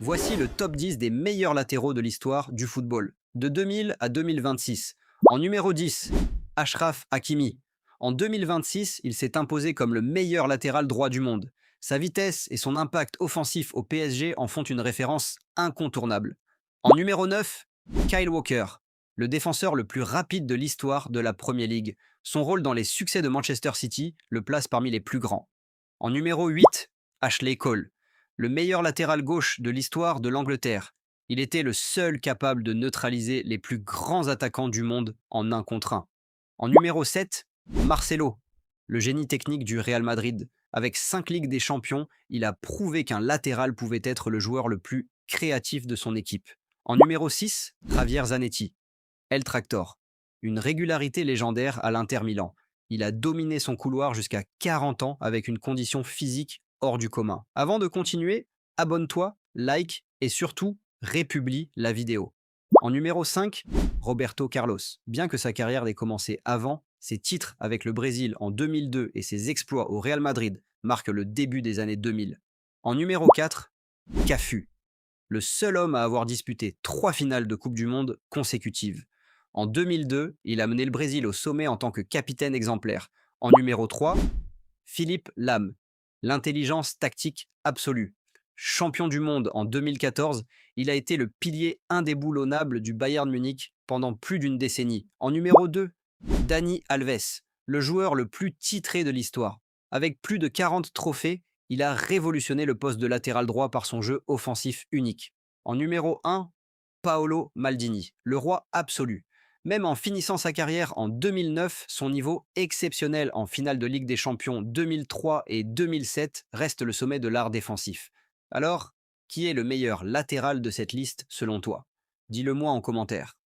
Voici le top 10 des meilleurs latéraux de l'histoire du football, de 2000 à 2026. En numéro 10, Achraf Hakimi. En 2026, il s'est imposé comme le meilleur latéral droit du monde. Sa vitesse et son impact offensif au PSG en font une référence incontournable. En numéro 9, Kyle Walker, le défenseur le plus rapide de l'histoire de la Premier League. Son rôle dans les succès de Manchester City le place parmi les plus grands. En numéro 8, Ashley Cole, le meilleur latéral gauche de l'histoire de l'Angleterre. Il était le seul capable de neutraliser les plus grands attaquants du monde en un contre un. En numéro 7, Marcelo, le génie technique du Real Madrid. Avec 5 Ligues des Champions, il a prouvé qu'un latéral pouvait être le joueur le plus créatif de son équipe. En numéro 6, Javier Zanetti, El Tractor, une régularité légendaire à l'Inter Milan. Il a dominé son couloir jusqu'à 40 ans avec une condition physique hors du commun. Avant de continuer, abonne-toi, like et surtout républie la vidéo. En numéro 5, Roberto Carlos. Bien que sa carrière ait commencé avant, ses titres avec le Brésil en 2002 et ses exploits au Real Madrid marquent le début des années 2000. En numéro 4, Cafu, le seul homme à avoir disputé 3 finales de Coupe du Monde consécutives. En 2002, il a mené le Brésil au sommet en tant que capitaine exemplaire. En numéro 3, Philippe Lam, l'intelligence tactique absolue. Champion du monde en 2014, il a été le pilier indéboulonnable du Bayern Munich pendant plus d'une décennie. En numéro 2, Dani Alves, le joueur le plus titré de l'histoire. Avec plus de 40 trophées, il a révolutionné le poste de latéral droit par son jeu offensif unique. En numéro 1, Paolo Maldini, le roi absolu. Même en finissant sa carrière en 2009, son niveau exceptionnel en finale de Ligue des Champions 2003 et 2007 reste le sommet de l'art défensif. Alors, qui est le meilleur latéral de cette liste selon toi? Dis-le moi en commentaire.